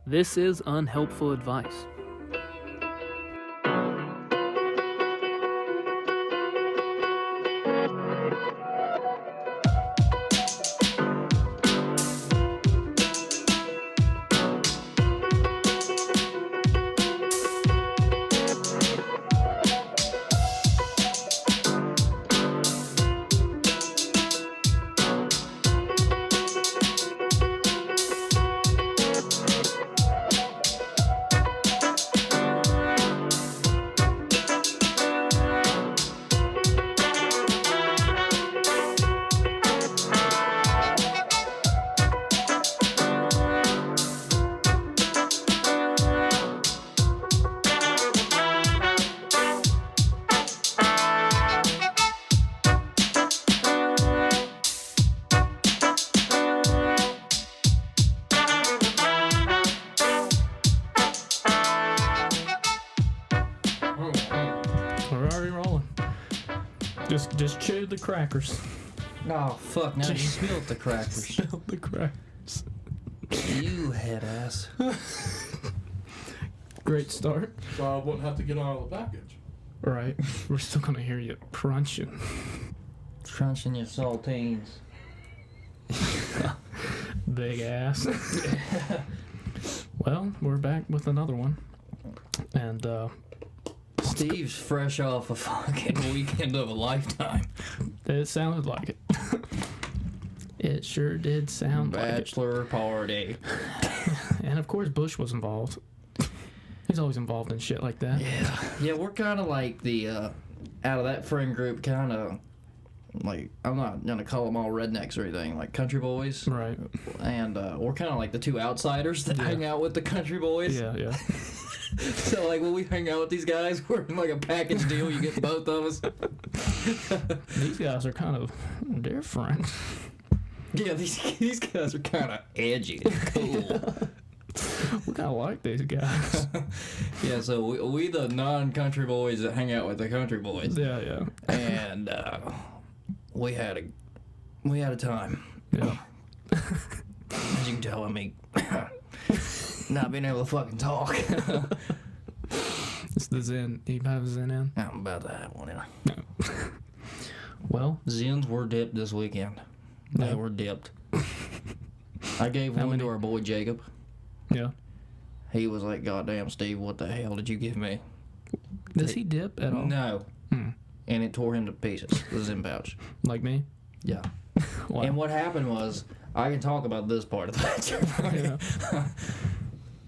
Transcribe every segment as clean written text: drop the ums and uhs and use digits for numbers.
This is Unhelpful Advice. We're already rolling. Just chew the crackers. Oh, fuck, now you spilled the crackers. Spill the crackers. You head ass. Great start. So I wouldn't have to get out of the package. Right. We're still gonna hear you crunching. Crunching your saltines. Big ass. Well, we're back with another one. And Steve's fresh off a fucking weekend of a lifetime. it sounded like it. It sure did sound like it. Bachelor party. And of course Bush was involved. He's always involved in shit like that. Yeah, we're kind of like the, out of that friend group, kind of, like, I'm not going to call them all rednecks or anything, like country boys. Right. And we're kind of like the two outsiders that hang out with the country boys. Yeah. So, like, when we hang out with these guys, we're in, like, a package deal. You get both of us. These guys are kind of different. Yeah, these guys are kind of edgy and cool. We kind of like these guys. Yeah, so we the non-country boys that hang out with the country boys. Yeah. And we had a time. Yeah. As you can tell, I mean, not being able to fucking talk. It's the Zen. You have Zen in? I'm about to have one. No. Well, Zens were dipped this weekend. They Yeah. were dipped. I gave How one many? to our boy Jacob. yeah. He was like, "Goddamn, Steve, what the hell did you give me?" Does he dip at all? No. Hmm. And it tore him to pieces, the Zen pouch. Like me? Yeah. Wow. And what happened was, I can talk about this part of the bachelor Yeah.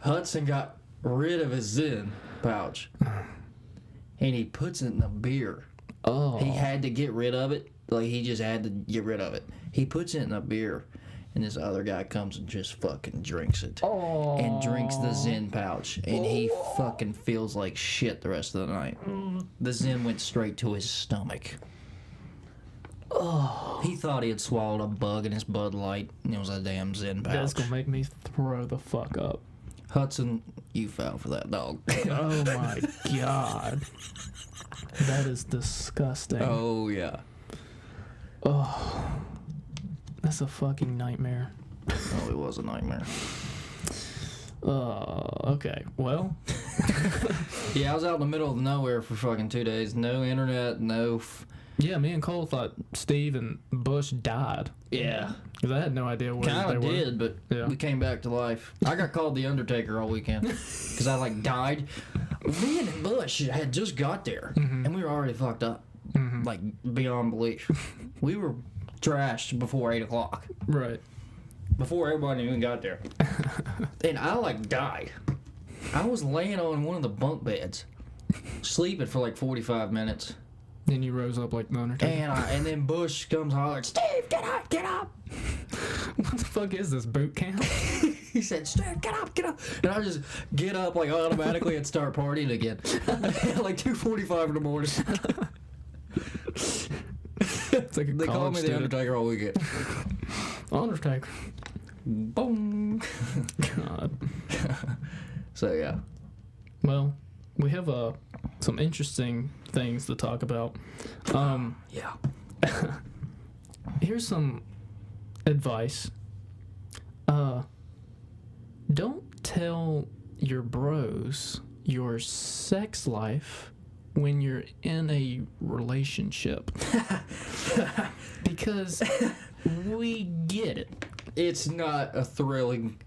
Hudson got rid of his Zen pouch, and he puts it in a beer. Oh. He had to get rid of it. Like, he just had to get rid of it. He puts it in a beer, and this other guy comes and just fucking drinks it. And drinks the Zen pouch, and he fucking feels like shit the rest of the night. The Zen went straight to his stomach. Oh. He thought he had swallowed a bug in his Bud Light, and it was a damn Zen pouch. That's gonna make me throw the fuck up. Hudson, you fell for that dog. Oh my god. That is disgusting. Oh, yeah. Oh. That's a fucking nightmare. Oh, it was a nightmare. Okay. Well. Yeah, I was out in the middle of nowhere for fucking 2 days. No internet, no... Yeah, me and Cole thought Steve and Bush died. Yeah. Because I had no idea where Kind they of were. did, but Yeah. we came back to life. I got called the Undertaker all weekend because I like died. Me and Bush had just got there, and we were already fucked up, like beyond belief. We were trashed before 8 o'clock, Right. before everybody even got there, and I like died. I was laying on one of the bunk beds, sleeping for like 45 minutes. Then you rose up like the Undertaker. And then Bush comes hollering, "Steve, get up, get up!" What the fuck is this, boot camp? He said, "Steve, get up, get up!" And I just get up like automatically and start partying again, like 2:45 in the morning. It's like a They call college me the student. Undertaker all weekend. Undertaker. Boom. God. So yeah. Well, we have some interesting things to talk about. Yeah. Here's some advice. Don't tell your bros your sex life when you're in a relationship. Because we get it. It's not a thrilling.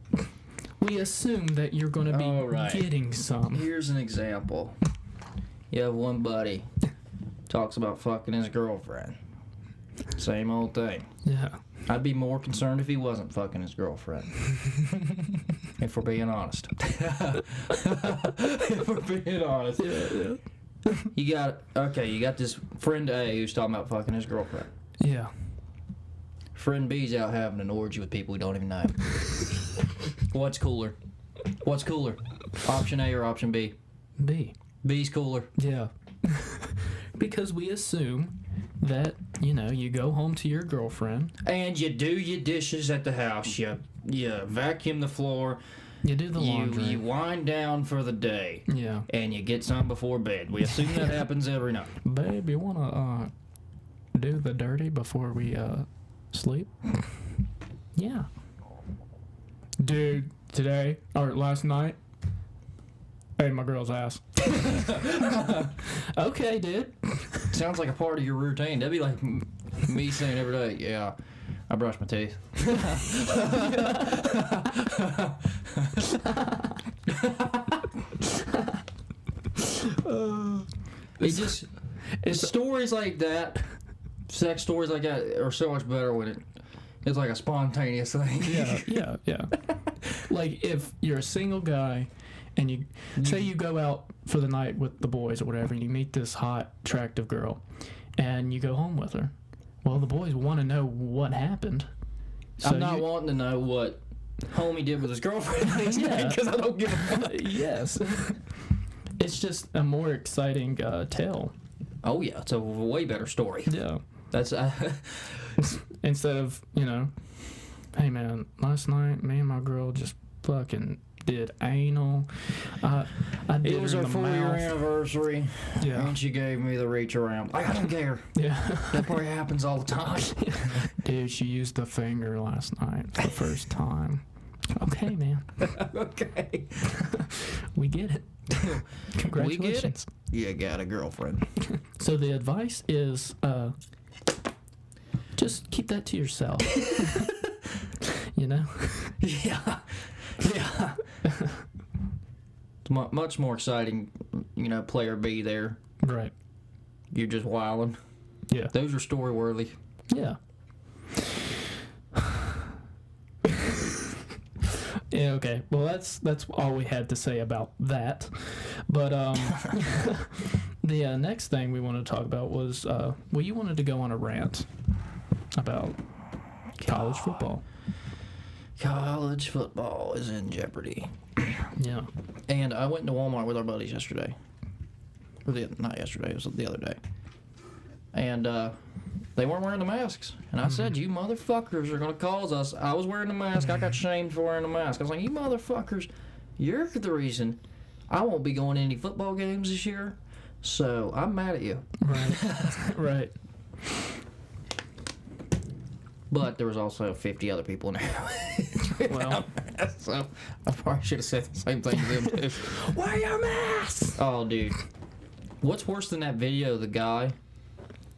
We assume that you're going to be Alright. getting some. Here's an example. You have one buddy talks about fucking his girlfriend. Same old thing. Yeah. I'd be more concerned if he wasn't fucking his girlfriend. If we're being honest. If we're being honest. Yeah. You got this friend A who's talking about fucking his girlfriend. Yeah. Friend B's out having an orgy with people we don't even know. What's cooler? What's cooler? Option A or option B? B. B's cooler. Yeah. Because we assume that, you go home to your girlfriend. And you do your dishes at the house. You vacuum the floor. You do the laundry. You wind down for the day. Yeah. And you get some before bed. We assume that happens every night. Babe, you want to do the dirty before we sleep? Yeah. Dude, today, or last night, ate my girl's ass. Okay, dude. Sounds like a part of your routine. That'd be like me saying every day, yeah, I brush my teeth. It's stories like that, sex stories like that are so much better when it's like a spontaneous thing. Yeah. Like, if you're a single guy and you say you go out for the night with the boys or whatever, and you meet this hot, attractive girl, and you go home with her. Well, the boys want to know what happened. So I'm not wanting to know what homie did with his girlfriend because I don't give a fuck. Yes. It's just a more exciting tale. Oh yeah, it's a way better story. Yeah. That's Instead of, hey man, last night me and my girl just fucking did anal. I did it was her our in the 4-year mouth. anniversary, Yeah. and she gave me the reach around. I don't care. Yeah. That probably happens all the time. Dude, she used the finger last night for the first time. Okay, man. Okay. We get it. Congratulations. You got a girlfriend. So the advice is just keep that to yourself. Yeah. It's much more exciting, player B there. Right. You're just wilding. Yeah. Those are story worthy. Yeah. Yeah, okay. Well, that's all we had to say about that. But the next thing we wanted to talk about was, you wanted to go on a rant about college football. College football is in jeopardy. Yeah. And I went to Walmart with our buddies yesterday. Not yesterday, it was the other day. And they weren't wearing the masks. And I said, you motherfuckers are going to cause us. I was wearing the mask. I got shamed for wearing the mask. I was like, you motherfuckers, you're the reason I won't be going to any football games this year. So I'm mad at you. Right. Right. But there was also 50 other people in there. Well. So I probably should have said the same thing to them too. Wear your mask! Oh, dude. What's worse than that video of the guy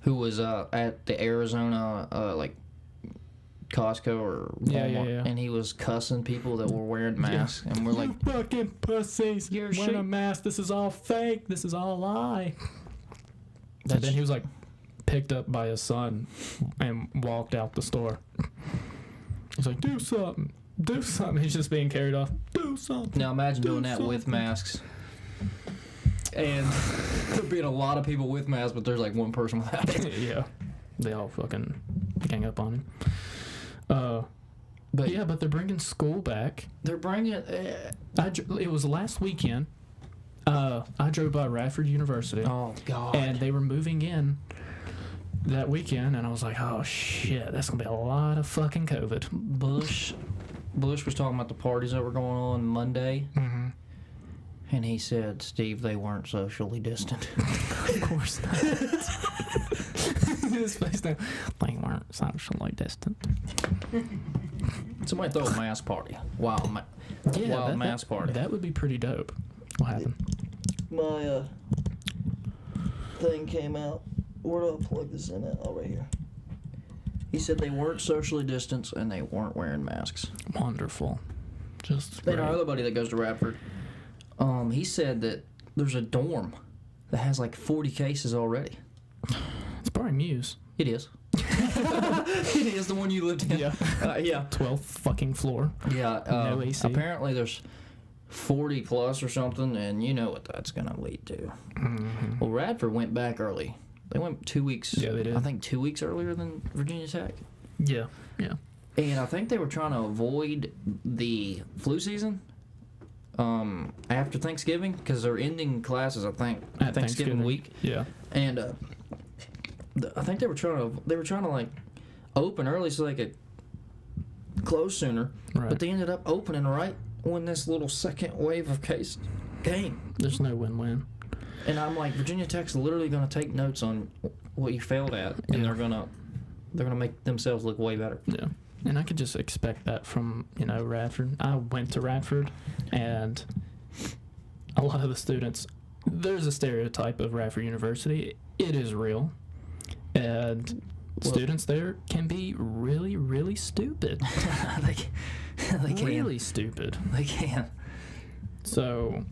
who was at the Arizona, Costco or Walmart, Yeah. and he was cussing people that were wearing masks, and we're like, you fucking pussies! You're Wear shit. a mask. This is all fake. This is all a lie. And then he was picked up by his son and walked out the store. He's like, do something. Do something. He's just being carried off. Do something. now imagine doing that with masks. And there being a lot of people with masks, but there's one person without it. Yeah. They all fucking gang up on him. But they're bringing school back. They're bringing It was last weekend. I drove by Radford University. Oh, God. And they were moving in that weekend, and I was like, oh, shit, that's going to be a lot of fucking COVID. Bush was talking about the parties that were going on Monday. Mm-hmm. And he said, Steve, they weren't socially distant. Of course not. His face down. They weren't socially distant. Somebody throw a mask party. Wild mask party. That would be pretty dope. What happened? My thing came out. Where do I plug this in at? Oh, right here. He said they weren't socially distanced and they weren't wearing masks. Wonderful. Just Then great. our other buddy that goes to Radford, he said that there's a dorm that has like 40 cases already. It's probably Muse. It is. It is the one you lived in. Yeah. Yeah. 12th fucking floor. Yeah. No AC. Apparently there's 40 plus or something, and you know what that's going to lead to. Mm-hmm. Well, Radford went back early. They went 2 weeks. Yeah, they did. I think 2 weeks earlier than Virginia Tech. Yeah. Yeah. And I think they were trying to avoid the flu season after Thanksgiving because they're ending classes, I think, At Thanksgiving week. Yeah. And I think they were trying to like open early so they could close sooner. Right. But they ended up opening right when this little second wave of case came. There's no win-win. And I'm like, Virginia Tech's literally going to take notes on what you failed at, and Yeah. they're gonna make themselves look way better. Yeah. And I could just expect that from, Radford. I went to Radford, and a lot of the students, there's a stereotype of Radford University. It is real. And students there can be really, really stupid. they can. Really stupid. They can. So,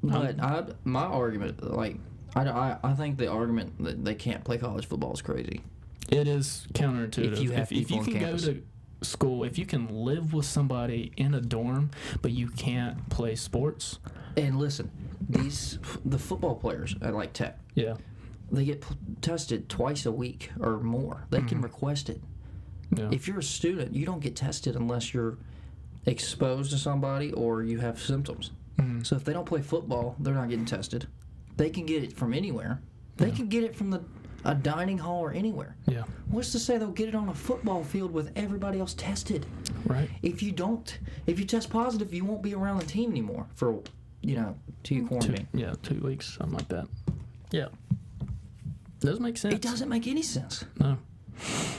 But my argument, like, I think the argument that they can't play college football is crazy. it is counterintuitive. If you have if people you on can campus. go to school, if you can live with somebody in a dorm, but you can't play sports, And listen, the football players at like Tech, yeah. they get tested twice a week or more. They can request it. Yeah. If you're a student, you don't get tested unless you're exposed to somebody or you have symptoms. Mhm. So if they don't play football, they're not getting tested. They can get it from anywhere. They can get it from a dining hall or anywhere. Yeah. What's to say they'll get it on a football field with everybody else tested? Right. If you test positive, you won't be around the team anymore for, till you quarantine. 2 weeks, something like that. Yeah. Does make sense. It doesn't make any sense. No.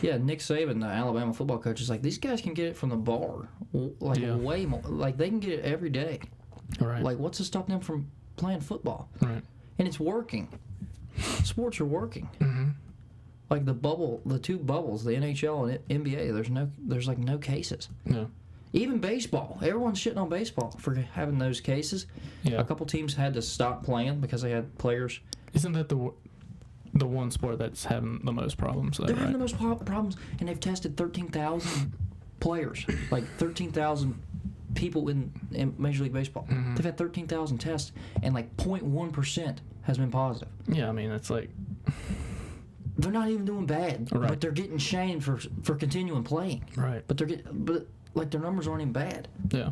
Yeah, Nick Saban, the Alabama football coach, is like, these guys can get it from the bar, like Yeah. way more. Like they can get it every day. All right. Like what's to stop them from playing football? Right. And it's working. Sports are working. Mm-hmm. Like the two bubbles, the NHL and NBA. There's like no cases. Yeah. Even baseball, everyone's shitting on baseball for having those cases. Yeah. A couple teams had to stop playing because they had players. Isn't that the one sport that's having the most problems, though, They're right? having the most problems, and they've tested 13,000 players, like 13,000 people in Major League Baseball. Mhm. They've had 13,000 tests, and like 0.1% has been positive. Yeah, I mean, it's like, They're not even doing bad, Right. but they're getting shamed for continuing playing. right. But like their numbers aren't even bad. Yeah.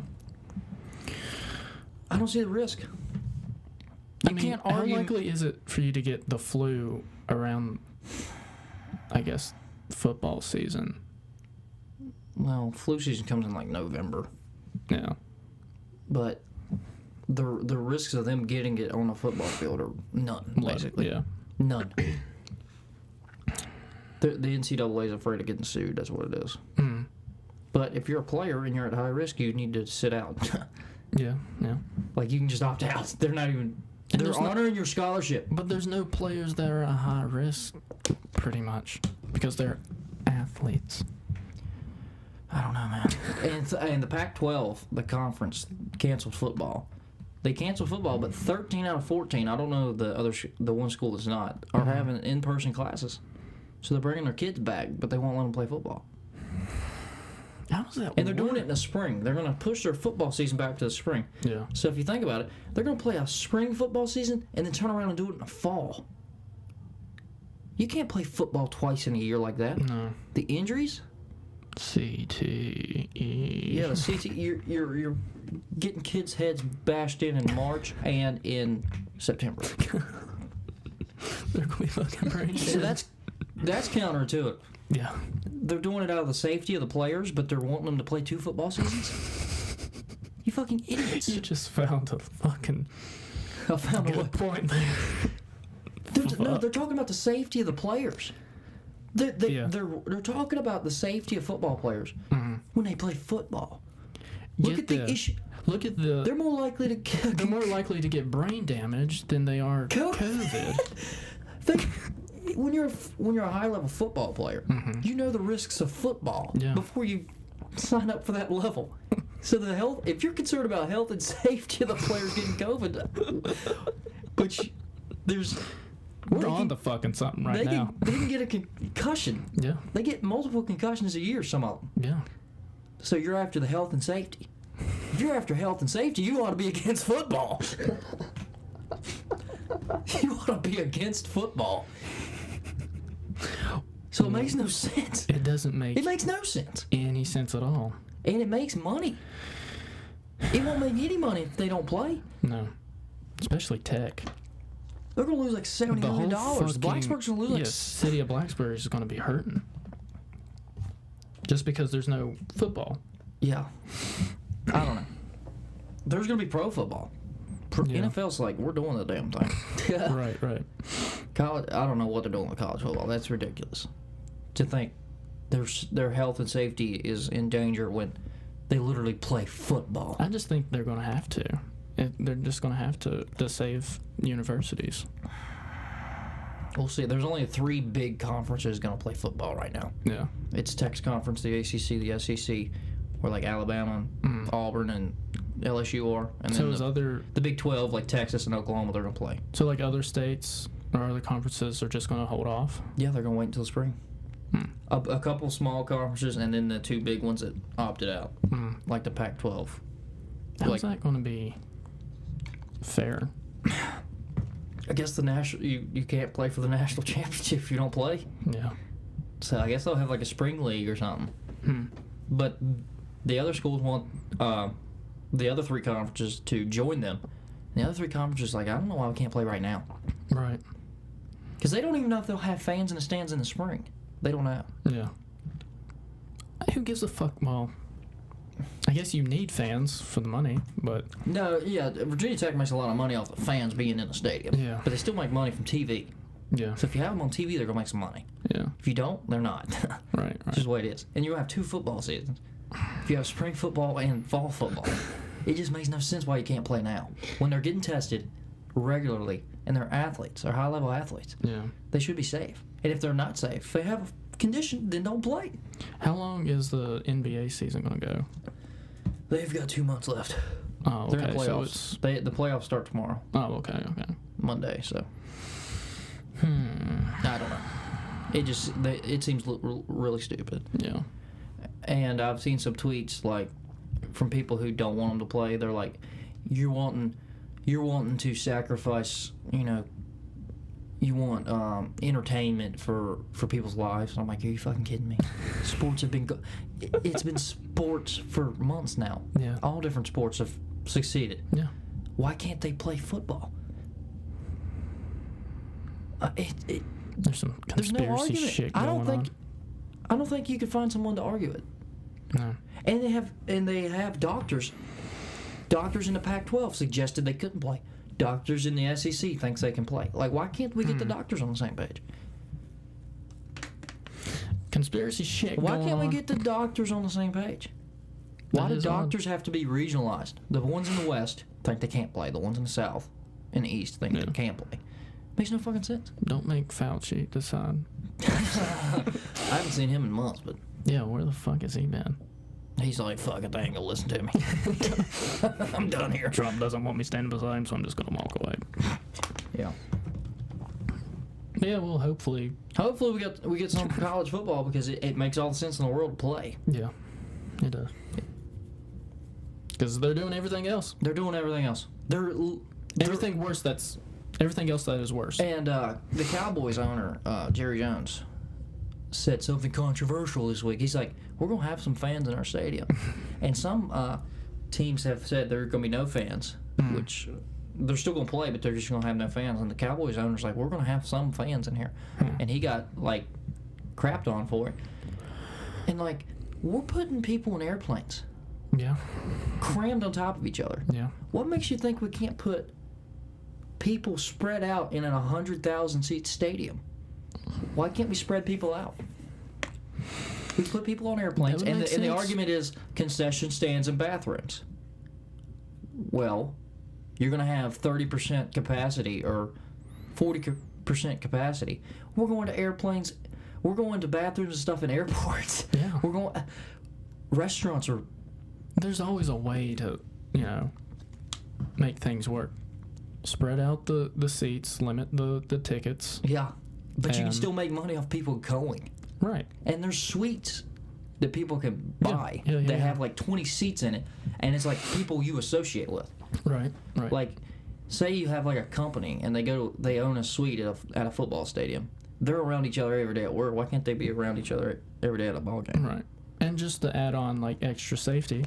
I don't see the risk. I mean, how likely is it for you to get the flu around, I guess, football season? Well, flu season comes in like November, Yeah. but the risks of them getting it on a football field are none, basically. Yeah. None. The NCAA is afraid of getting sued. That's what it is. Mm. But if you're a player and you're at high risk, you need to sit out. Yeah. Yeah. Like you can just opt out. They're not even. And They're there's no- honoring your scholarship. But there's no players that are at high risk, pretty much, because they're athletes. I don't know, man. And the Pac-12, the conference, canceled football. They canceled football, but 13 out of 14, I don't know the one school that's not, are having in-person classes. So they're bringing their kids back, but they won't let them play football. How does that And they're doing work? it in the spring. They're going to push their football season back to the spring. Yeah. So if you think about it, they're going to play a spring football season and then turn around and do it in the fall. You can't play football twice in a year like that. No. The injuries? CTE. Yeah, the CT. You're getting kids' heads bashed in March and in September. They're going to be fucking brain So that's counter to it. Yeah. They're doing it out of the safety of the players, but they're wanting them to play 2 football seasons. You fucking idiots! You just found a fucking I found a good point there. They're talking about the safety of the players. They're talking about the safety of football players when they play football. Look at the issue. Look at the. They're more likely to. They're more likely to get brain damage than they are COVID. Think, when you're a high level football player, you know the risks of football before you sign up for that level. So if you're concerned about health and safety of the players getting COVID, which we're on to fucking something right now. They can get a concussion. Yeah. They get multiple concussions a year, some of them. Yeah. So you're after the health and safety. If you're after health and safety, you ought to be against football. You ought to be against football. So it makes no sense. It doesn't make. It makes no sense. Any sense at all. And it makes money. It won't make any money if they don't play. No. Especially Tech. They're going to lose like $70 million. Blacksburg's going to lose like... city of Blacksburg is going to be hurting. Just because there's no football. Yeah. I don't know. There's going to be pro football. NFL's like, we're doing the damn thing. Right. College, I don't know what they're doing with college football. That's ridiculous. To think their health and safety is in danger when they literally play football. I just think they're going to have to. They're just going to have to save universities. We'll see. There's only 3 big conferences going to play football right now. Yeah. It's Tech's conference, the ACC, the SEC, where like Alabama, Auburn, and LSU are. And so then the Big 12, like Texas and Oklahoma, they're going to play. So like other states or other conferences are just going to hold off? Yeah, they're going to wait until the spring. A couple small conferences and then the 2 big ones that opted out, like the Pac-12. How's that going to be fair? I guess the national you can't play for the national championship if you don't play. Yeah. So I guess they'll have like a spring league or something. But the other schools want the other 3 conferences to join them. And the other 3 conferences like, I don't know why we can't play right now. Right. Because they don't even know if they'll have fans in the stands in the spring. They don't know. Yeah. Who gives a fuck? Well, I guess you need fans for the money, but... No, yeah, Virginia Tech makes a lot of money off the fans being in the stadium. Yeah. But they still make money from TV. Yeah. So if you have them on TV, they're going to make some money. Yeah. If you don't, they're not. Right. That's just the way it is. And you have 2 football seasons. If you have spring football and fall football, it just makes no sense why you can't play now. When they're getting tested regularly and they're athletes, they're high-level athletes, they should be safe. And if they're not safe, if they have a condition, then don't play. How long is the NBA season going to go? They've got 2 months left. Oh, okay. They're in the playoffs. So the playoffs start tomorrow. Oh, okay. Monday, so. I don't know. It seems really stupid. Yeah. And I've seen some tweets like from people who don't want them to play. They're like, you're wanting to sacrifice, you want entertainment for people's lives. And I'm like, are you fucking kidding me? Sports have been it's been sports for months now. Yeah. All different sports have succeeded. Yeah. Why can't they play football? There's some conspiracy shit going on. I don't think you could find someone to argue it. No. And they have doctors. Doctors in the Pac-12 suggested they couldn't play. Doctors in the SEC thinks they can play. Like, why can't we get the doctors on the same page? Conspiracy shit Why going can't we on. get the doctors on the same page? Why do doctors have to be regionalized? The ones in the West think they can't play. The ones in the South and the East think they can play. Makes no fucking sense. Don't make Fauci decide. I haven't seen him in months, but... Yeah, where the fuck has he been? He's like, fuck it, they ain't gonna listen to me. I'm done here. Trump doesn't want me standing beside him, so I'm just gonna walk away. Yeah. Yeah, well, hopefully we get some college football because it makes all the sense in the world to play. Yeah, it does. Because they're doing everything else. They're doing everything else. Everything else that is worse. And the Cowboys owner, Jerry Jones, said something controversial this week. He's like, we're going to have some fans in our stadium. And some teams have said there are going to be no fans, which they're still going to play, but they're just going to have no fans. And the Cowboys owner's like, we're going to have some fans in here. And he got, like, crapped on for it. And, like, we're putting people in airplanes. Yeah. Crammed on top of each other. Yeah. What makes you think we can't put people spread out in a 100,000 seat stadium? Why can't we spread people out? We put people on airplanes, That would and make the sense. argument is concession stands and bathrooms. Well, you're going to have 30% capacity or 40% capacity. We're going to airplanes. We're going to bathrooms and stuff in airports. Yeah. We're going. Restaurants are. There's always a way to, make things work. Spread out the seats, limit the tickets. Yeah. But you can And- still make money off people going. Right. And there's suites that people can buy Yeah, that yeah. have like 20 seats in it. And it's like people you associate with. Right. Right. Like, say you have like a company and they own a suite at a football stadium. They're around each other every day at work. Why can't they be around each other every day at a ball game? Right. And just to add on like extra safety,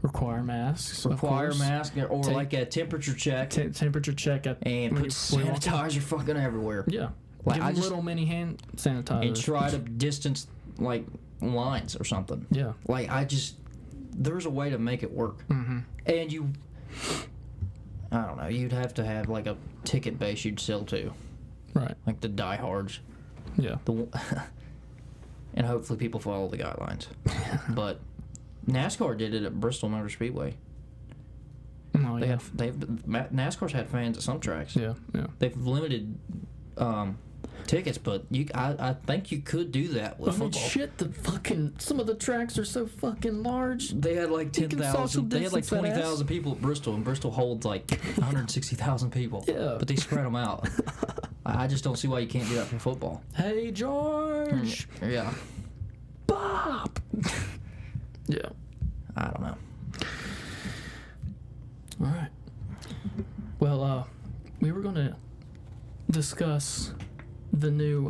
require masks. of Require course. mask or Take- like a temperature check Temperature check at and when put before you walk in. sanitizer fucking everywhere. Yeah. Like, Give I them just- little mini hand sanitizer. And try to distance like lines or something. Yeah. Like there's a way to make it work. Mm-hmm. And I don't know, you'd have to have like a ticket base you'd sell to, Right. like the diehards. Yeah. And hopefully people follow the guidelines. But NASCAR did it at Bristol Motor Speedway. Oh yeah. NASCAR's had fans at some tracks. Yeah. Yeah. They've limited tickets, but I think you could do that with I mean, football. shit. Some of the tracks are so fucking large. They had like You can social 10,000. They had like distance that ass. 20,000 people at Bristol, and Bristol holds like 160,000 people. Yeah. But they spread them out. I just don't see why you can't do that for football. Hey George. Yeah. Bob. Yeah. I don't know. All right. Well, we were gonna discuss the new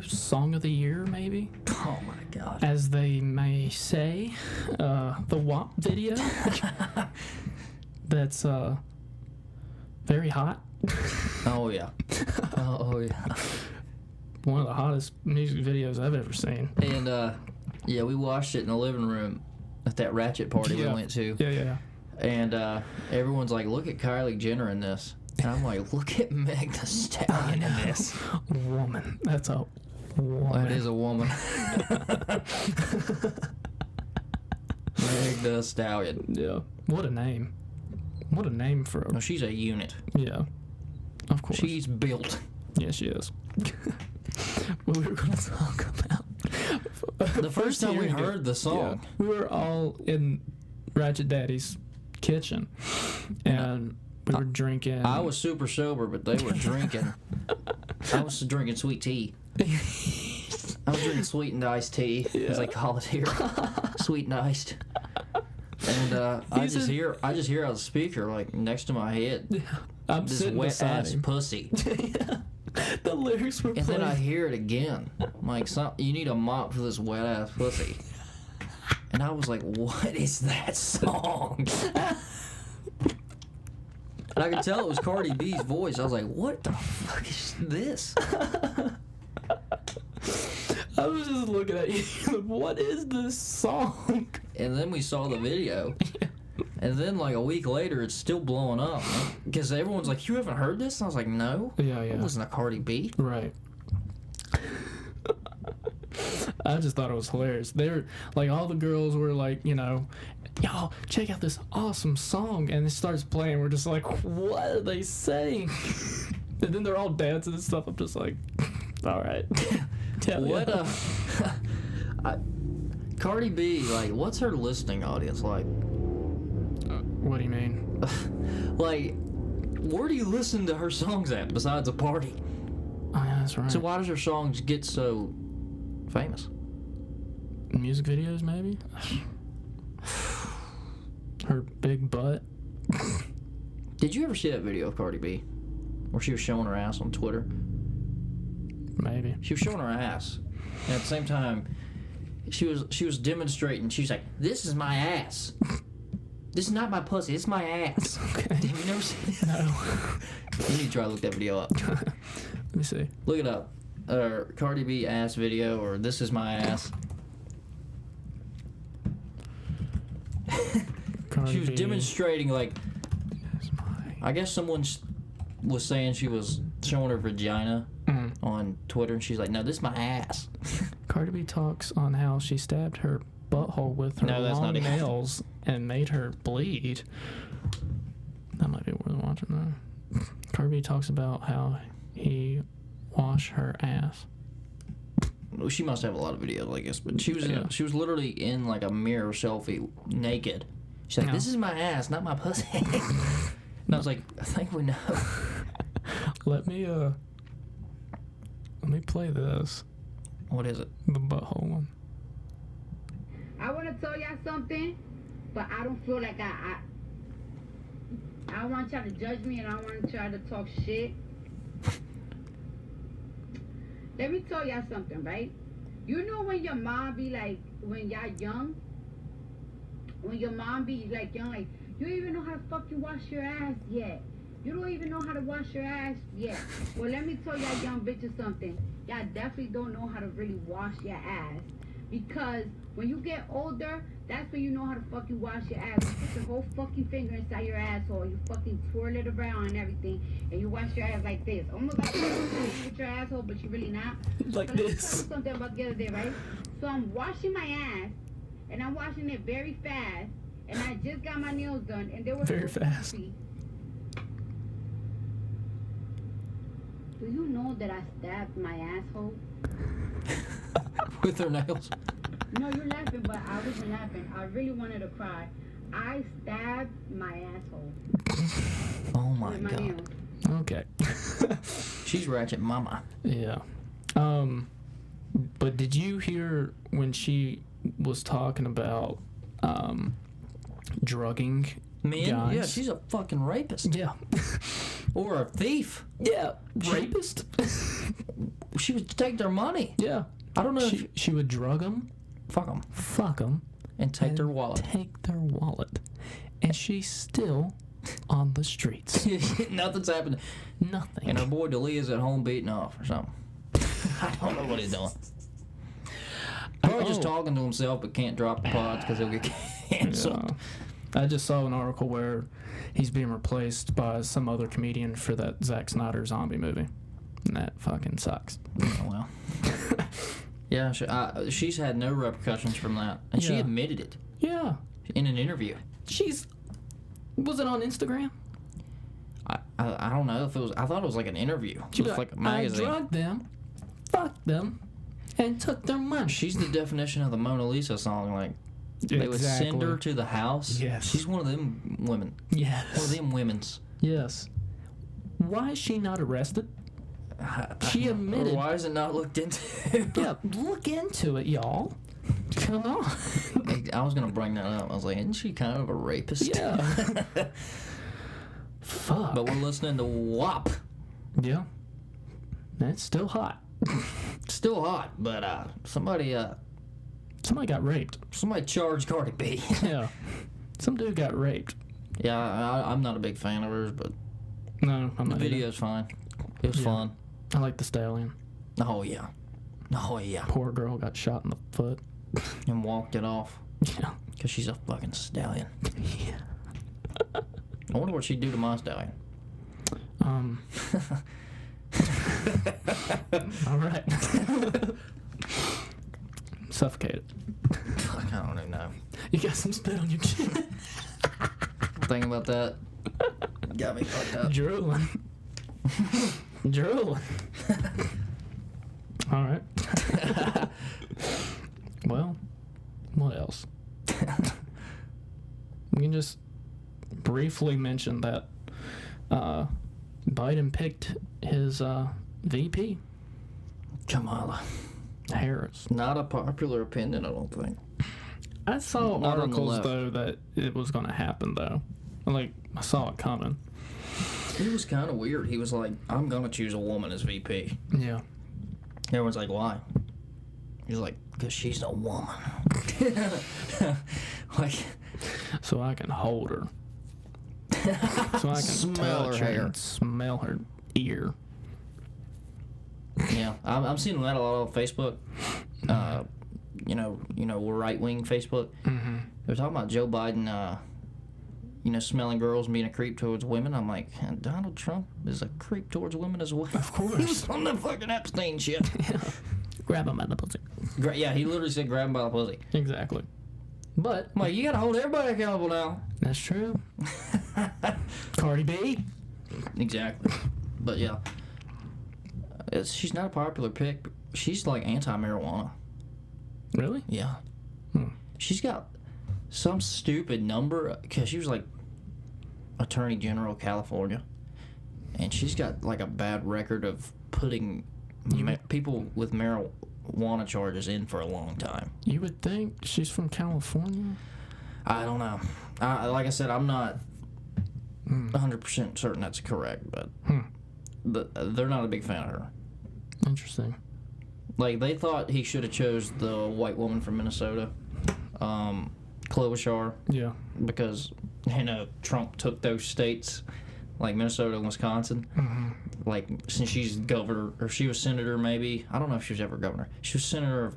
song of the year, maybe, Oh my god. as they may say, the WAP video. That's very hot. Oh yeah. Oh yeah. One of the hottest music videos I've ever seen. And yeah, we watched it in the living room at that ratchet party we Yeah. went to. Yeah. And everyone's like, look at Kylie Jenner in this. And I'm like, look at Meg the Stallion in this. Woman. That's a woman. That is a woman. Meg the Stallion. Yeah. What a name. What a name for a... No, she's a unit. Yeah. Of course. She's built. Yeah, she is. What we were going to talk about. The first time we hearing it, heard the song. we were all in Ratchet Daddy's kitchen, and we were drinking. I was super sober, but they were drinking. I was drinking sweet tea. I was drinking sweetened iced tea, as they call it here. Sweetened iced. And I just hear out the speaker, like next to my head, I'm this sitting wet beside ass him. pussy. The lyrics were And then I playing. hear it again. I'm like, you need a mop for this wet ass pussy. And I was like, what is that song? And I could tell it was Cardi B's voice. I was like, what the fuck is this? I was just looking at you. What is this song? And then we saw the video. And then like a week later, it's still blowing up. Because everyone's like, you haven't heard this? And I was like, no. Yeah. It wasn't a Cardi B. Right. I just thought it was hilarious. They were like, all the girls were like, y'all check out this awesome song, and it starts playing. We're just like, what are they saying? And then they're all dancing and stuff. I'm just like, all right. What Cardi B, like, what's her listening audience like? What do you mean? Like, where do you listen to her songs at besides a party? Oh, yeah, that's right. So why does her songs get so famous? Music videos, maybe? Her big butt. Did you ever see that video of Cardi B? Where she was showing her ass on Twitter? Maybe. She was showing her ass. And at the same time, she was demonstrating. She was like, this is my ass. This is not my pussy, it's my ass. Okay. Have you never seen that? No. You need to try to look that video up. Let me see. Look it up. Cardi B ass video, or this is my ass. Cardi She was B demonstrating, like, is my... I guess someone was saying she was showing her vagina, Mm. on Twitter, and she's like, "No, this is my ass." Cardi B talks on how she stabbed her butthole with her No, that's long not it. nails and made her bleed. That might be worth watching though. Cardi B talks about how he washed her ass. Well, she must have a lot of videos like this, but she was Yeah. she was literally in like a mirror selfie naked. She's like, Yeah. "This is my ass, not my pussy." And I was like, "I think we know." Let me play this. What is it? The butthole one. I want to tell y'all something, but I don't feel like I don't want y'all to judge me, and I don't want y'all to talk shit. Let me tell y'all something, right? You know when your mom be like, when y'all young, when your mom be like young, like, you don't even know how to fucking wash your ass yet. You don't even know how to wash your ass yet. Well, let me tell y'all young bitches something. Y'all definitely don't know how to really wash your ass. Because when you get older, that's when you know how to fucking wash your ass. You put your whole fucking finger inside your asshole. You fucking twirl it around and everything. And you wash your ass like this. Almost like you with your asshole, but you really not. Like so let me this. tell you something about the other day, right? So I'm washing my ass. And I'm washing it very fast. And I just got my nails done. And they were Very so fast. crispy. Do you know that I stabbed my asshole? With her nails. No, you're laughing, but I wasn't laughing. I really wanted to cry. I stabbed my asshole Oh my with my god. nails. Okay. She's ratchet mama. Yeah. But did you hear when she was talking about drugging Men, guys? yeah, she's a fucking rapist. Yeah. Or a thief. Yeah. Rapist? She would take their money. Yeah. I don't know if... She would drug them, Fuck them. fuck them, And take their wallet. take their wallet. And she's still on the streets. Nothing's happening. Nothing. And our boy Delia's at home beating off or something. I don't know what he's doing. Probably just talking to himself but can't drop the pods because he'll get canceled. I just saw an article where he's being replaced by some other comedian for that Zack Snyder zombie movie. And that fucking sucks. Oh, well. Yeah, she's had no repercussions from that. And she Yeah. admitted it Yeah. in an interview. Was it on Instagram? I don't know if it was... I thought it was like an interview. She It was was like a I magazine. drugged them, fucked them, and took their money. She's the definition of the Mona Lisa song. Like, they would send her to the house. Yes. She's one of them women. Yes. One of them women's. Yes. Why is she not arrested? She admitted. Or why is it not looked into? Yeah, look into it, y'all. Come on. I was going to bring that up. I was like, isn't she kind of a rapist? Yeah. Fuck. But we're listening to WAP. Yeah. That's still hot. Still hot, but somebody Somebody got raped. charged Cardi B. Yeah. Some dude got raped. Yeah, I'm not a big fan of hers, but No, I'm the not. video's fine. It was Yeah. fun. I like the stallion. Oh yeah. Oh yeah. Poor girl got shot in the foot. And walked it off Yeah. because she's a fucking stallion. Yeah. I wonder what she'd do to my stallion. All right. Suffocate it. Fuck, I don't even know. You got some spit on your chin. Thinking about that got me fucked up. Drooling. Drooling. All right. Well, what else? We can just briefly mention that Biden picked his VP, Kamala. Harris. Not a popular opinion, I don't think. I saw Not on the articles, left. though, that it was going to happen, though. Like, I saw it coming. It was kind of weird. He was like, I'm going to choose a woman as VP. Yeah. Everyone's like, why? He's like, because she's a woman. Like, So I can hold her. So I can Smell touch her her hair. and smell her ear. yeah, I'm seeing that a lot on Facebook. You know, right wing Facebook. Mm-hmm. They're talking about Joe Biden smelling girls and being a creep towards women. I'm like, Donald Trump is a creep towards women as well. Of course. He was on the fucking Epstein shit. Grab him by the pussy. Yeah, he literally said grab him by the pussy. Exactly. But I'm like, you gotta hold everybody accountable now. that's true. Cardi B. Exactly. But yeah, she's not a popular pick. She's like anti-marijuana. Really? Yeah. Hmm. She's got some stupid number because she was like Attorney General of California, and she's got like a bad record of putting people with marijuana charges in for a long time. You would think she's from California. I don't know. Like I said, I'm not 100% certain that's correct, but they're not a big fan of her. Interesting. Like, they thought he should have chose the white woman from Minnesota, Klobuchar, Yeah. because, Trump took those states, like Minnesota and Wisconsin. Mm-hmm. Like, since she's governor, or she was senator maybe. I don't know if she was ever governor. She was senator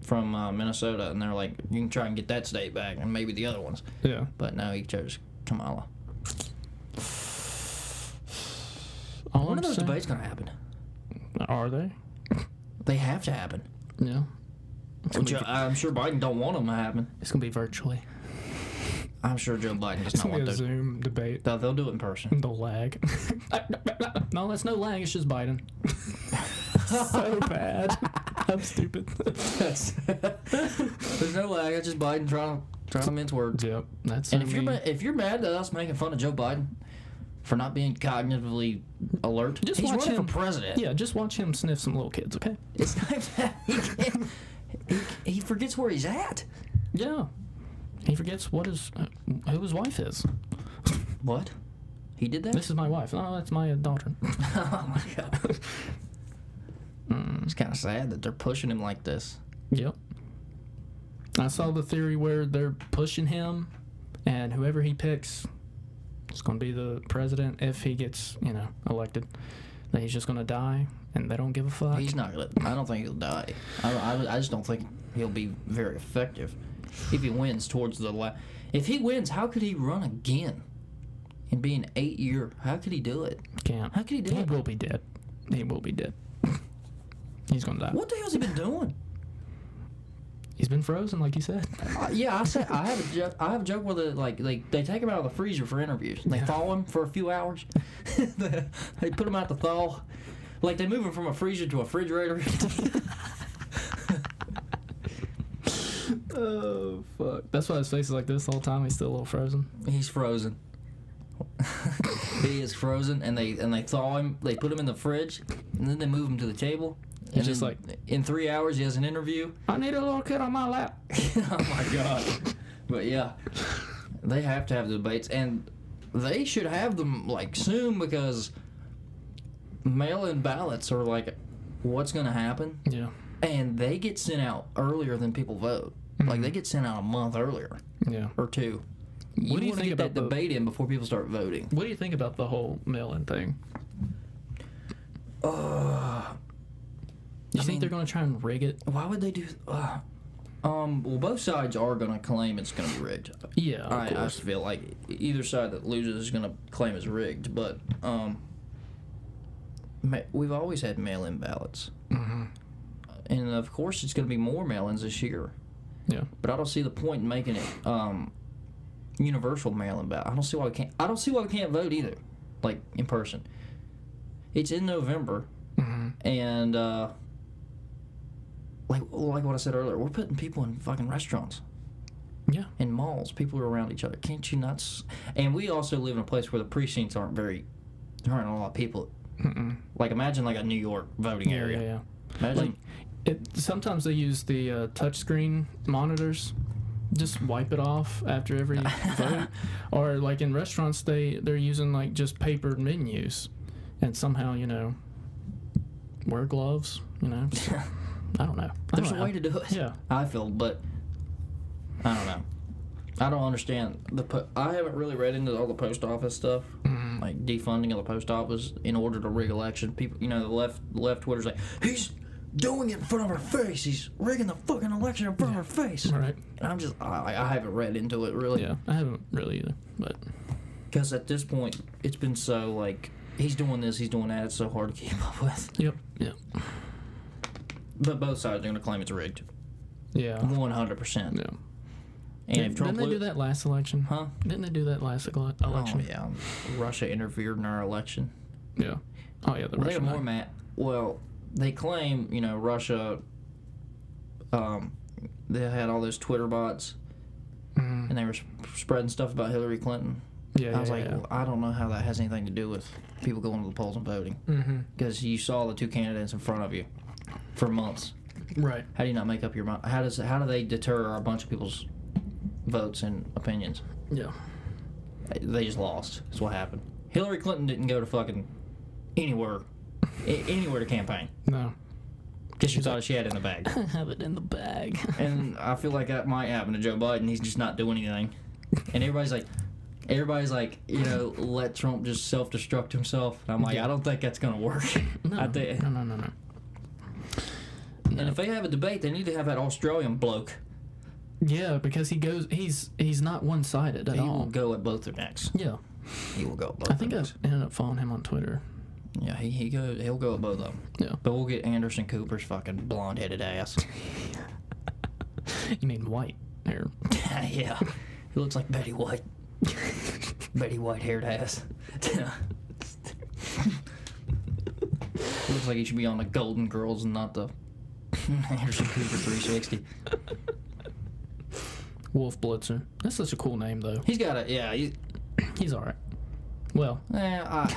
from Minnesota, and they're like, you can try and get that state back, and maybe the other ones. Yeah. But no, he chose Kamala. All When are those saying- debates going to happen? Are they? They have to happen. Yeah. Which I'm sure Biden don't want them to happen. It's gonna be virtually. I'm sure Joe Biden does It's not gonna be want a those. Zoom debate. They'll do it in person. The lag. No, that's no lag. It's just Biden. So bad. I'm stupid. There's no lag. It's just Biden trying to mince words. Yep. That's. And if you're mad at us making fun of Joe Biden for not being cognitively alert, Just he's watch running him. for president. Yeah, just watch him sniff some little kids, okay? It's not that he forgets where he's at. Yeah. He forgets who his wife is. What? He did that? This is my wife. Oh, that's my daughter. Oh my god. It's kind of sad that they're pushing him like this. Yep. I saw the theory where they're pushing him, and whoever he picks is going to be the president if he gets, elected. That he's just going to die, and they don't give a fuck. He's not gonna. I don't think he'll die. I just don't think he'll be very effective if he wins towards the If he wins, how could he run again? And be an 8-year, how could he do it? Can't. How could he do He it? will be dead. He will be dead. He's going to die. What the hell's he been doing? He's been frozen, like you said. Yeah, I have a joke where they take him out of the freezer for interviews. And they thaw him for a few hours. They put him out to thaw. Like they move him from a freezer to a refrigerator. Oh, fuck. That's why his face is like this the whole time. He's still a little frozen. He's frozen. He is frozen, and they thaw him. They put him in the fridge, and then they move him to the table. He's And just then like, in 3 hours, he has an interview. I need a little kid on my lap. Oh my god. But yeah, they have to have the debates, and they should have them like soon, because mail-in ballots are like what's going to happen, Yeah. and they get sent out earlier than people vote. Like they get sent out a month earlier Yeah. or two. What do you wanna think get about that the- debate in before people start voting? What do you think about the whole mail-in thing? You think they're going to try and rig it? Why would they do? Well, both sides are going to claim it's going to be rigged. Yeah, of I course. feel like either side that loses is going to claim it's rigged, but we've always had mail-in ballots, and of course it's going to be more mail-ins this year. Yeah. But I don't see the point in making it universal mail-in ballot. I don't see why we can't vote either, like in person. It's in November, and like what I said earlier, we're putting people in fucking restaurants. Yeah. In malls, people are around each other. Can't you not? And we also live in a place where the precincts aren't there aren't a lot of people. Like imagine like a New York voting area. Yeah. Imagine. Sometimes they use the touchscreen monitors. Just wipe it off after every vote. Or like in restaurants, they're using like just paper menus, and somehow wear gloves. I don't know. There's a way to do it. Yeah. I feel, but I don't know. I don't understand I haven't really read into all the post office stuff, like defunding of the post office in order to rig election. People, the left Twitter's like, he's doing it in front of our face. He's rigging the fucking election in front of our face. Right. And I'm just, I haven't read into it really. Yeah, I haven't really either, but Because at this point, it's been so, like, he's doing this, he's doing that, it's so hard to keep up with. Yep. But both sides are going to claim it's rigged. Yeah. 100%. Yeah. And if Trump Didn't they do that last election? Huh? Didn't they do that last election? Oh, yeah. Russia interfered in our election. Yeah. Oh, yeah, the They Russian are more guy. mad. Well, they claim, Russia, they had all those Twitter bots, Mhm. and they were spreading stuff about Hillary Clinton. Yeah, I was yeah, like, yeah. well, I don't know how that has anything to do with people going to the polls and voting. Mm-hmm. Because you saw the two candidates in front of you for months. Right. How do you not make up your mind? How do they deter a bunch of people's votes and opinions? Yeah. They just lost. That's what happened. Hillary Clinton didn't go to fucking anywhere to campaign. No. Because she thought she had it in the bag. I have it in the bag. And I feel like that might happen to Joe Biden. He's just not doing anything. And everybody's like, let Trump just self-destruct himself. And I'm like, I don't think that's going to work. No. I think, No. And if they have a debate, they need to have that Australian bloke. Yeah, because he's not one-sided at He all. will go at both their necks. Yeah. He will go at both I think their I necks. ended up following him on Twitter. Yeah, he'll go at both of them. Yeah. But we'll get Anderson Cooper's fucking blonde-headed ass. You mean white hair? Yeah. He looks like Betty White. Betty White-haired ass. Looks like he should be on the Golden Girls and not the Anderson Cooper 360. Wolf Blitzer. That's such a cool name, though. He's got a, yeah, He's all right. Well, I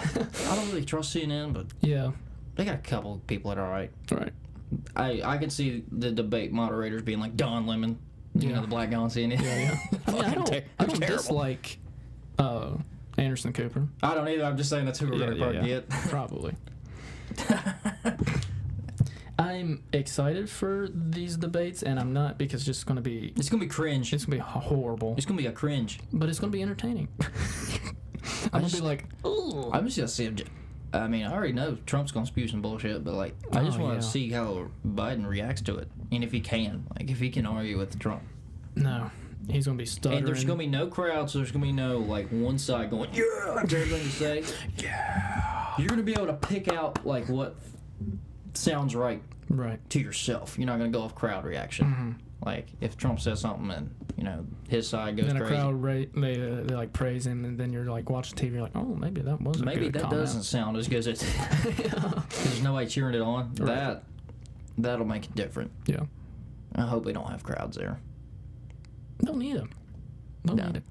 don't really trust CNN, but yeah. they got a couple of people that are alright. Right. I can see the debate moderators being like Don Lemon, Yeah. the black guy on CNN. Yeah. I mean, I don't terrible. dislike Anderson Cooper. I don't either. I'm just saying that's who we're going to get. Probably. I'm excited for these debates, and I'm not because it's just going to be It's going to be cringe. it's going to be horrible, It's going to be a cringe. but it's going to be entertaining. I'm going to be like, ooh. I'm just going to see him. I mean, I already know Trump's going to spew some bullshit, but, like, I just Oh, want yeah. to see how Biden reacts to it. And if he can. Like, if he can argue with Trump. No, he's going to be stuttering. And there's going to be no crowd, so there's going to be no, like, one side going, yeah, that's everything to say. Yeah. You're going to be able to pick out, like, what sounds right Right. to yourself. You're not going to go off crowd reaction. Mm-hmm. Like, if Trump says something and, his side goes Then a crazy. crowd they like praise him, and then you're like watching TV, you're like, oh, maybe that was a Maybe good that comment. doesn't sound as good as it. There's nobody cheering it on. Right. That'll make it different. Yeah. I hope we don't have crowds there. Don't need him. Don't No. need it.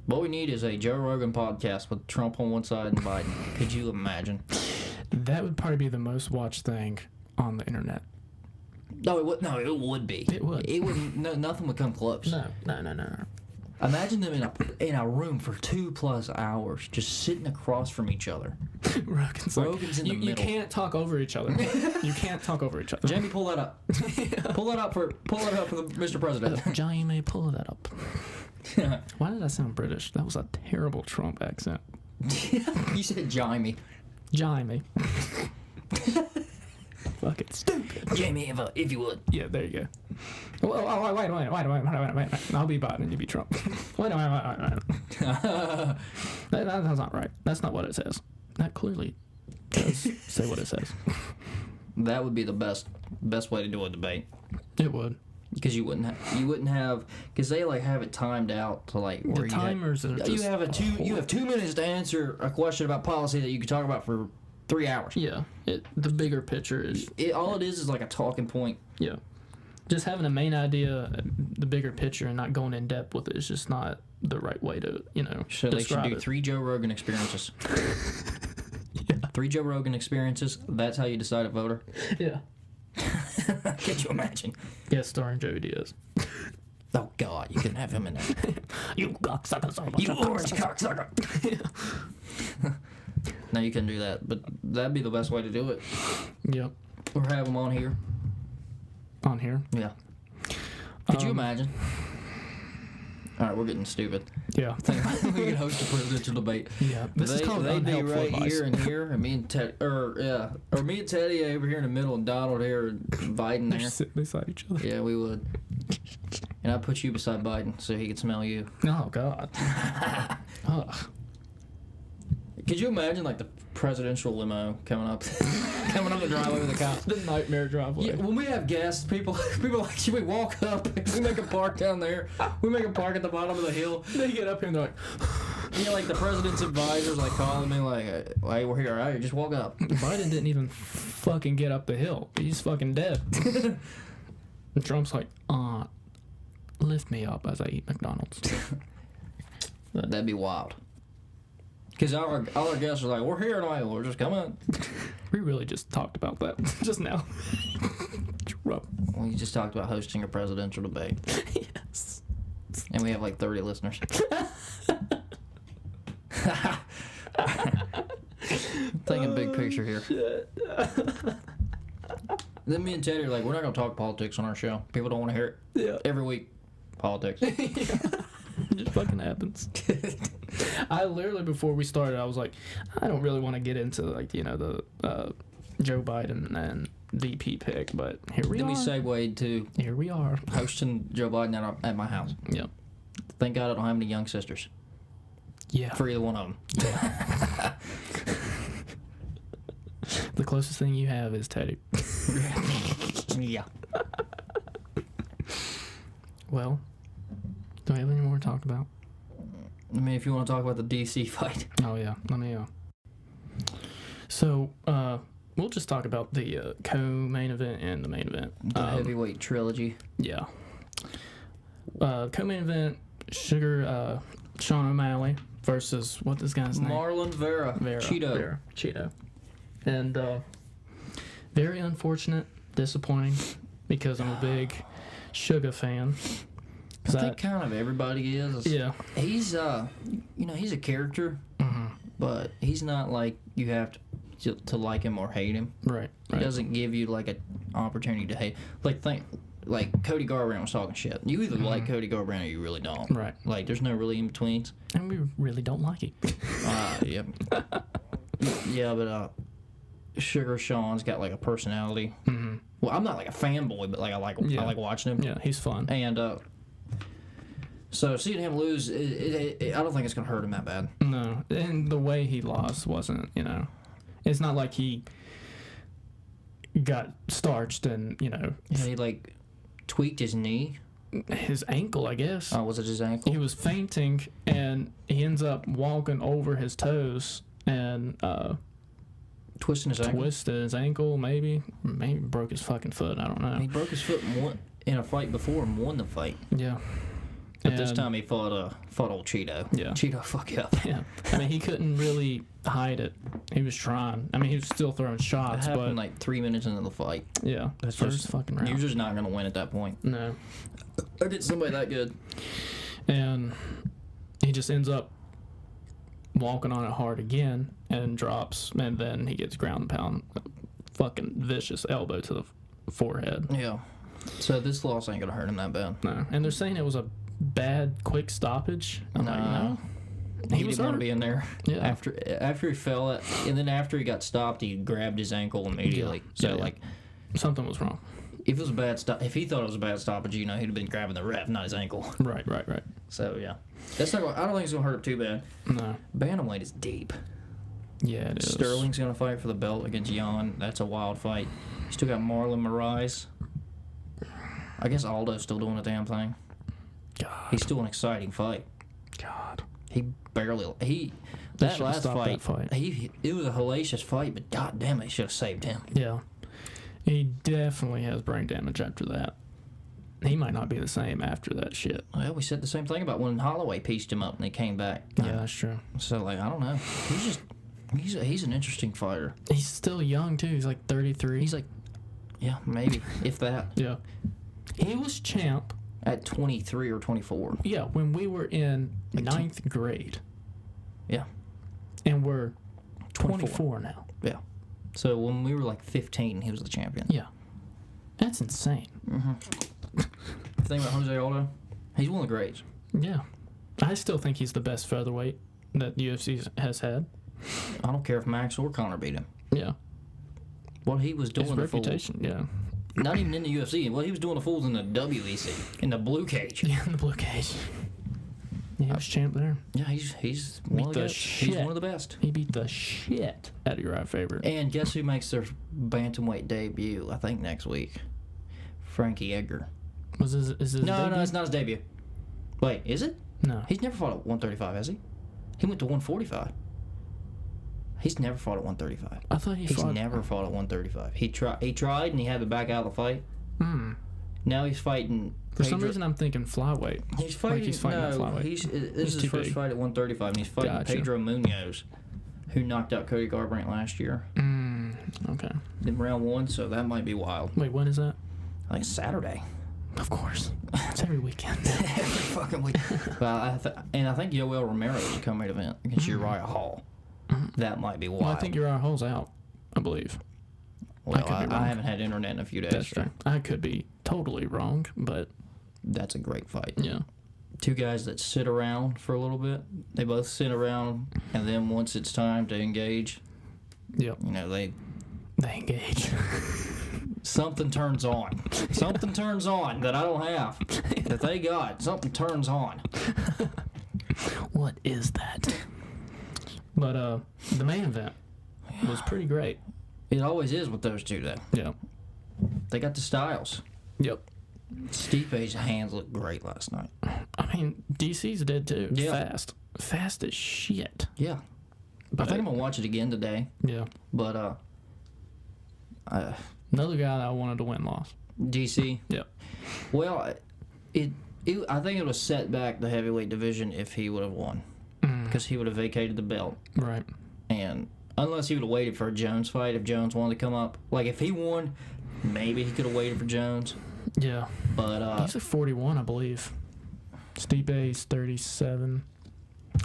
What we need is a Joe Rogan podcast with Trump on one side and Biden. Could you imagine? That would probably be the most watched thing on the internet. No, it would. No, it would be. It would. It would. No, nothing would come close. No. Imagine them in a room for 2+ hours, just sitting across from each other. Rogan's Rogan's in the you middle. can't talk over each other. You can't talk over each other. Jamie, pull that up. Pull that up for the Mr. President. Jamie, pull that up. Why did I sound British? That was a terrible Trump accent. You said Jamie. Jamie. Fucking stupid. Jamie, if you would. Yeah, there you go. Oh, wait. I'll be Biden and you be Trump. Wait. That's not right. That's not what it says. That clearly does say what it says. That would be the best way to do a debate. It would. Because you wouldn't have because they like have it timed out to like where The timers are just you have 2 minutes to answer a question about policy that you could talk about for 3 hours. Yeah. The bigger picture is All it is like a talking point. yeah. Just having a main idea, the bigger picture, and not going in depth with it is just not the right way to So they should describe do it. 3 Joe Rogan experiences. Yeah. 3 Joe Rogan experiences. That's how you decide a voter. Yeah. Could you imagine? Guest starring Joey Diaz. Oh God, you can have him in there. You cocksucker, son of a You cocksucker. orange cocksucker. No, you couldn't do that, but that'd be the best way to do it. Yep. Or have him on here. On here. Yeah. Could you imagine? All right, we're getting stupid. Yeah. We could host a presidential debate. Yeah. This is called they'd be Unhelpful right Advice. here and here, and me and Ted, or me and Teddy over here in the middle, and Donald here, and Biden They're there. sitting beside each other. Yeah, we would. And I'd put you beside Biden so he could smell you. Oh God. Ugh. Could you imagine like the presidential limo coming up the driveway with the cops? The nightmare driveway. Yeah, when we have guests, people like, should we walk up? We make a park down there. We make a park at the bottom of the hill. They get up here and they're like, Yeah, like the president's advisors like calling me like, hey, we're here, all right, just walk up. Biden didn't even fucking get up the hill. He's fucking dead. And Trump's like, lift me up as I eat McDonald's. That'd be wild. Because all our guests are like, we're here tonight, we're just coming. We really just talked about that just now. We just talked about hosting a presidential debate. Yes. And we have like 30 listeners. Thinking big picture here. Then me and Teddy are like, we're not going to talk politics on our show. People don't want to hear it. Yeah. Every week, politics. It just fucking happens. I literally, before we started, I was like, I don't really want to get into, like, you know, the Joe Biden and VP pick, but here we are. Then we segued to Here we are. hosting Joe Biden at my house. Yep. Thank God I don't have any young sisters. Yeah. For either one of them. The closest thing you have is Teddy. Yeah. Well, do we have any more to talk about? I mean, if you want to talk about the DC fight. Oh, yeah. Let me, So, we'll just talk about the co-main event and the main event. The heavyweight trilogy. Yeah. Co-main event, Sean O'Malley versus, what this guy's name? Marlon Vera. Cheeto. And very unfortunate, disappointing, because I'm a big Sugar fan. I think kind of everybody is. Yeah. He's he's a character, but he's not like you have to like him or hate him. Right. He doesn't give you like an opportunity to hate. Like Cody Garbrandt was talking shit. You either like Cody Garbrandt or you really don't. Right. Like there's no really in betweens. And we really don't like it. Yep. Yeah, but Sugar Sean's got like a personality. Mm-hmm. Well, I'm not like a fanboy, but like I like watching him. Yeah, he's fun. And so seeing him lose, I don't think it's gonna hurt him that bad. No, and the way he lost wasn't, it's not like he got starched and, Yeah, he like tweaked his knee. his ankle, I guess. Oh, was it his ankle? He was fainting and he ends up walking over his toes and Twisting his ankle. twisted his ankle, maybe broke his fucking foot. I don't know. He broke his foot in a fight before and won the fight. Yeah. But this time he fought old Cheeto. Yeah. Cheeto fuck up. Yeah. I mean, he couldn't really hide it. He was trying. I mean, he was still throwing It shots, happened but like 3 minutes into the fight. yeah, That's first just fucking round. You're just not gonna win at that point. No. Against somebody that good. And he just ends up walking on it hard again and drops, and then he gets ground and pound, fucking vicious elbow to the forehead. Yeah. So this loss ain't gonna hurt him that bad. No. And they're saying it was a bad quick stoppage. I'm like, no. He was didn't want to hurt. be in there. Yeah. After he fell, and then after he got stopped, he grabbed his ankle immediately. Yeah. So Yeah. like, Something was wrong. if it was a bad stop, if he thought it was a bad stoppage, he'd have been grabbing the ref, not his ankle. Right. So yeah, that's not. I don't think it's gonna hurt him too bad. No. Bantamweight is deep. Yeah, it is. Sterling's gonna fight for the belt against Jan. That's a wild fight. You still got Marlon Moraes. I guess Aldo's still doing a damn thing. God. He's still an exciting fight. God. He barely. They That should've last stopped fight. that fight. It was a hellacious fight, but god damn, they should have saved him. Yeah. He definitely has brain damage after that. He might not be the same after that shit. Well, we said the same thing about when Holloway pieced him up and they came back. Yeah, that's true. So like, I don't know. He's an interesting fighter. He's still young too. He's like 33. He's like, yeah, maybe if that. Yeah. He was champ. At 23 or 24. Yeah, when we were in Like ninth grade. Yeah. And we're 24 now. Yeah. So when we were like 15, he was the champion. Yeah. That's insane. The thing about Jose Aldo, he's one of the greats. Yeah. I still think he's the best featherweight that UFC has had. I don't care if Max or Conor beat him. Yeah. What he was doing His the fools, reputation, yeah. not even in the UFC, what he was doing the fools in the WEC, in the blue cage. Yeah, in the blue cage. He was champ there. Yeah, he's one of the best. He's one of the best. He beat the shit out of Uriah Faber. And guess who makes their bantamweight debut? I think next week. Frankie Edgar. Is his debut? No, it's not his debut. Wait, is it? No. He's never fought at 135, has he? He went to 145. He's never fought at 135. I thought He's never fought at 135. He tried and he had to back out of the fight. Now he's fighting. For some reason, I'm thinking flyweight. He's fighting. He's fighting at no, flyweight. This is his first fight at 135, and he's fighting Pedro Munoz, who knocked out Cody Garbrandt last year. Okay. In round 1, so that might be wild. Wait, when is that? I think Saturday. Of course. It's every weekend. Every fucking week. Well, I think Yoel Romero is a co-main event against Uriah Hall. That might be wild. Well, I think Uriah Hall's out, I believe. Well, I haven't had internet in a few days. That's true. I could be totally wrong, but that's a great fight. Yeah. Two guys that sit around for a little bit. They both sit around, and then once it's time to engage, yep. They engage. Something turns on. Something turns on that I don't have. That they got. Something turns on. What is that? But the main event was pretty great. It always is with those two, though. Yeah. They got the styles. Yep. Stipe's hands looked great last night. I mean, DC's did too. Yeah. Fast as shit. Yeah. But I think I'm going to watch it again today. Yeah. But, another guy that I wanted to win lost. DC? Yep. Well, I think it would have set back the heavyweight division if he would have won. Because he would have vacated the belt. Right. And unless he would have waited for a Jones fight, if Jones wanted to come up. Like, if he won, maybe he could have waited for Jones. Yeah. But, he's like 41, I believe. Stipe's 37.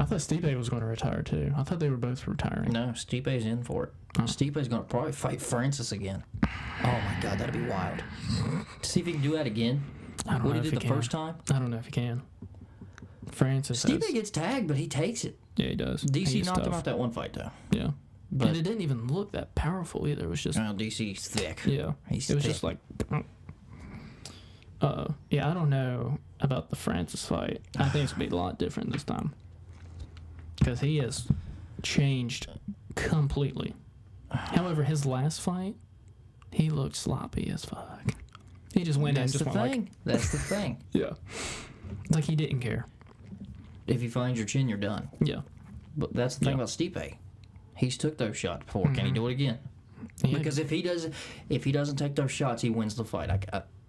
I thought Stipe was going to retire, too. I thought they were both retiring. No, Stipe's in for it. Stipe's going to probably fight Francis again. Oh, my God, that'd be wild. See if he can do that again. I don't know what if he did the first time? I don't know if he can. Francis Stipe gets tagged, but he takes it. Yeah, he does. DC knocked him out that one fight, though. Yeah. But and it didn't even look that powerful either. It was just... Well, DC's thick. Yeah. He's it was thick. just like... yeah, I don't know about the Francis fight. I think it's going to be a lot different this time. Because he has changed completely. However, his last fight, he looked sloppy as fuck. He just went in and just went like... That's the thing. Yeah. Like he didn't care. If you find your chin, you're done. Yeah. But that's the thing about Stipe. He's took those shots before. Can he do it again? Yeah. Because if he doesn't take those shots, he wins the fight.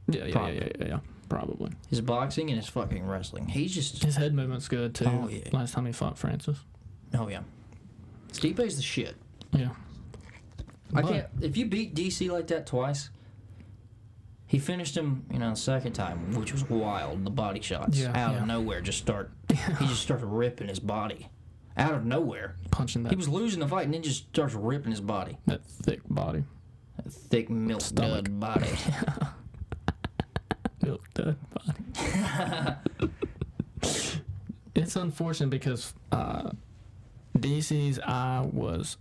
Yeah. Probably. His boxing and his fucking wrestling. He's just... His head movement's good, too. Oh, yeah. Last time he fought Francis. Oh, yeah. Stipe's the shit. Yeah. I can't... If you beat DC like that twice... He finished him, the second time, which was wild. The body shots out of nowhere just start... He just started ripping his body. Out of nowhere. Punching that... He was losing the fight and then just starts ripping his body. That thick body. That thick milk dud body. Milk dud body. It's unfortunate because DC's eye was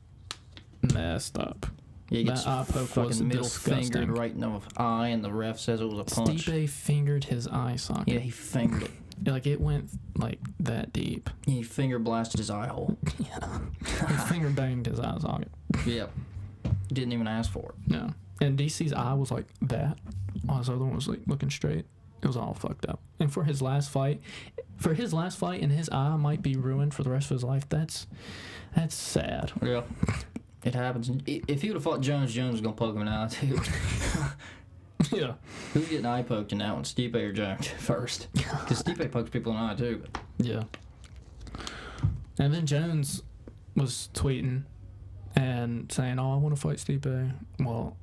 messed up. Yeah, he gets that eye poke was fucking middle disgusting. fingered right in the eye, and the ref says it was a punch. Stipe fingered his eye socket. Yeah, he fingered it. Like, it went, like, that deep. He finger blasted his eye hole. Yeah. He finger banged his eye socket. Yep. Didn't even ask for it. No. And DC's eye was like that. While his other one was, like, looking straight. It was all fucked up. And for his last fight, and his eye might be ruined for the rest of his life, that's sad. Yeah. It happens. If he would have fought Jones, Jones was going to poke him in the eye, too. Yeah. Who's getting eye poked in that one, Stipe or Jones first? Because Stipe pokes people in the eye, too. But. Yeah. And then Jones was tweeting and saying, I want to fight Stipe. Well,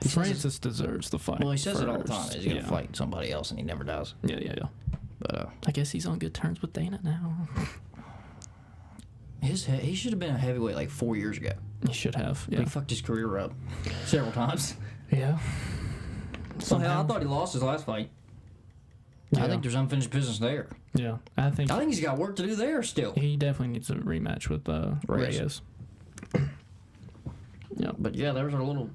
Francis deserves the fight. Well, he says first. it all the time. He's going to fight somebody else, and he never does. Yeah. But I guess he's on good terms with Dana now. He should have been a heavyweight like 4 years ago. He should have. Yeah. But he fucked his career up several times. Yeah. So hell, I thought he lost his last fight. Yeah. I think there's unfinished business there. Yeah. I think he's got work to do there still. he definitely needs a rematch with Reyes. Yeah. But yeah, there's our little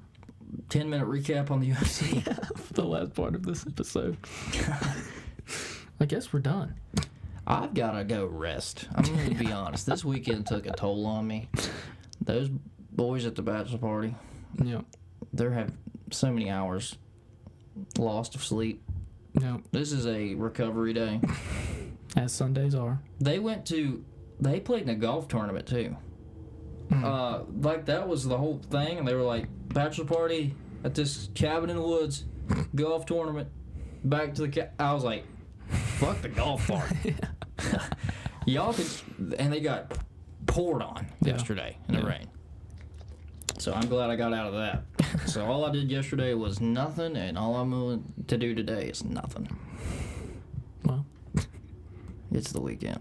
10-minute recap on the UFC. The last part of this episode. I guess we're done. I've got to go rest. I'm going to be honest. This weekend took a toll on me. Those boys at the bachelor party, Yeah. they have so many hours lost of sleep. Yeah. This is a recovery day. As Sundays are. They played in a golf tournament too. Like that was the whole thing, and they were like, bachelor party at this cabin in the woods, golf tournament, back to the I was like, fuck the golf party. Y'all could, and they got poured on yesterday in the rain. So I'm glad I got out of that. So all I did yesterday was nothing, and all I'm going to do today is nothing. Well, It's the weekend.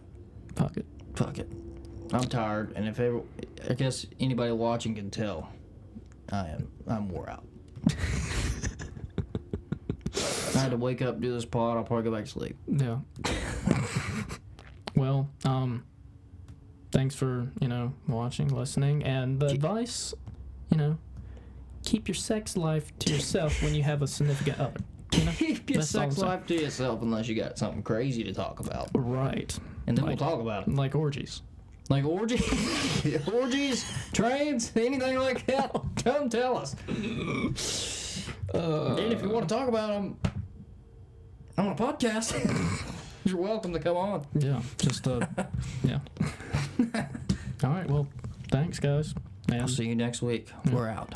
fuck it. Fuck it. I'm tired, and I guess anybody watching can tell, I'm wore out. I had to wake up, do this pod. I'll probably go back to sleep. Yeah. Well, thanks for, watching, listening, and the advice, keep your sex life to yourself when you have a significant other. Keep your That's all I'm sex saying. life to yourself unless you got something crazy to talk about, Right. and then Like- we'll talk about it. Like orgies. Like orgies, trains, anything like that. Come tell us. And if you want to talk about them on a podcast, you're welcome to come on. Yeah. Just, yeah. All right. Well, thanks, guys. I'll And see you next week. We're out.